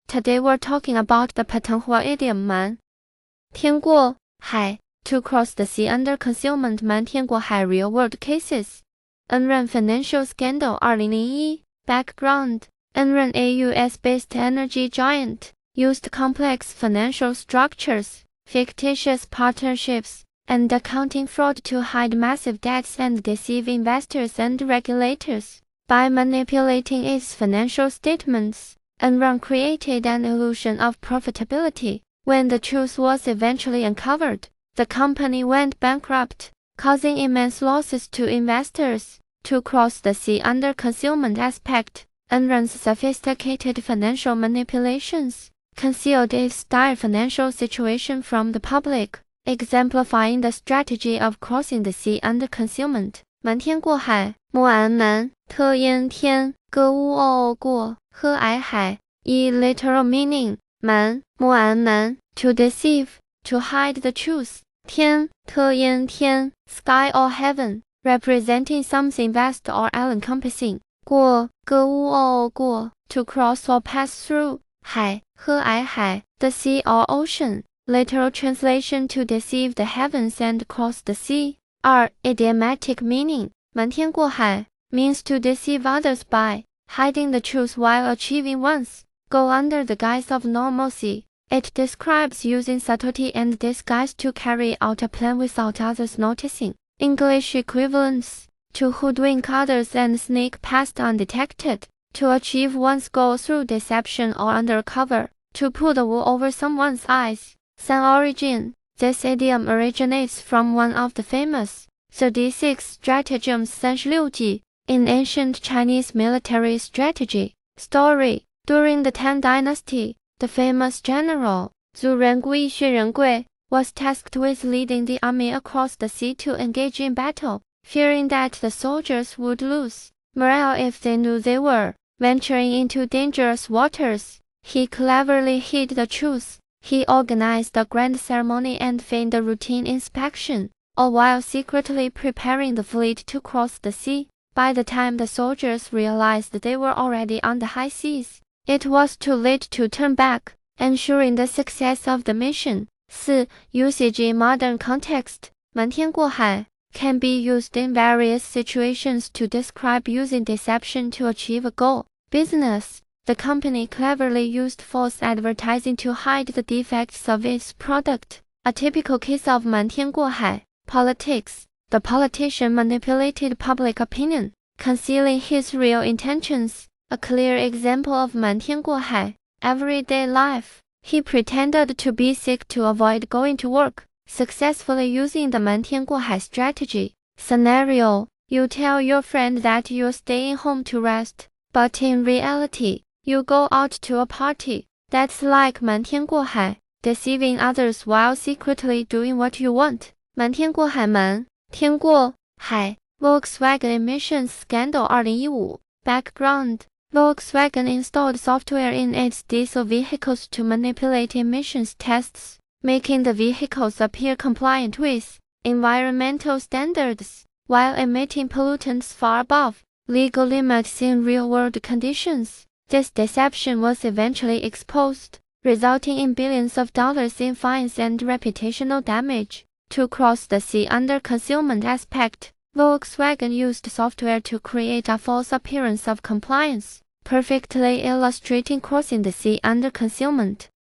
Today we're talking about the Patonghua idiom 瞒天过海 to cross the sea under concealment 瞒天过海 real world cases. Enron financial scandal 2001 Background Enron, a US-based energy giant, used complex financial structures, fictitious partnerships, and accounting fraud to hide massive debts and deceive investors and regulators. By manipulating its financial statements, Enron created an illusion of profitability. When the truth was eventually uncovered, the company went bankrupt, causing immense losses to investors. To cross the sea under concealment aspect, Enron's sophisticated financial manipulations concealed its dire financial situation from the public, exemplifying the strategy of crossing the sea under concealment. 瞒天过海 瞒特阴天歌乌过和皑海 literal meaning 瞒 to deceive, to hide the truth. 天特阴天 sky or heaven, representing something vast or all-encompassing. 过歌乌过 to cross or pass through. 海和皑海 the sea or ocean, literal translation to deceive the heavens and cross the sea. 2. Idiomatic meaning 瞒天过海 means to deceive others by hiding the truth while achieving one's goal under the guise of normalcy. It describes using subtlety and disguise to carry out a plan without others noticing. English equivalents to hoodwink others and sneak past undetected. To achieve one's goal through deception or undercover. To pull the wool over someone's eyes. 3. Origin. This idiom originates from one of the famous 36 stratagems 36计 in ancient Chinese military strategy. Story. During the Tang Dynasty, the famous general, Zhu Rengui Xue Rengui, was tasked with leading the army across the sea to engage in battle. Fearing that the soldiers would lose morale if they knew they were venturing into dangerous waters, he cleverly hid the truth. He organized a grand ceremony and feigned a routine inspection, all while secretly preparing the fleet to cross the sea. By the time the soldiers realized they were already on the high seas, it was too late to turn back, ensuring the success of the mission. 4. Usage in modern context. 瞒天过海 can be used in various situations to describe using deception to achieve a goal. Business. The company cleverly used false advertising to hide the defects of its product. A typical case of 瞒天过海. Politics. The politician manipulated public opinion, concealing his real intentions. A clear example of 瞒天过海. Everyday life. He pretended to be sick to avoid going to work, successfully using the 瞒天过海 strategy. Scenario. You tell your friend that you're staying home to rest, but in reality, you go out to a party. That's like 瞒天过海, deceiving others while secretly doing what you want. 瞒天过海瞒天过海 Volkswagen emissions scandal 2015 Background. Volkswagen installed software in its diesel vehicles to manipulate emissions tests, making the vehicles appear compliant with environmental standards, while emitting pollutants far above legal limits in real-world conditions. This deception was eventually exposed, resulting in billions of dollars in fines and reputational damage. To cross the sea under concealment aspect, Volkswagen used software to create a false appearance of compliance, perfectly illustrating crossing the sea under concealment.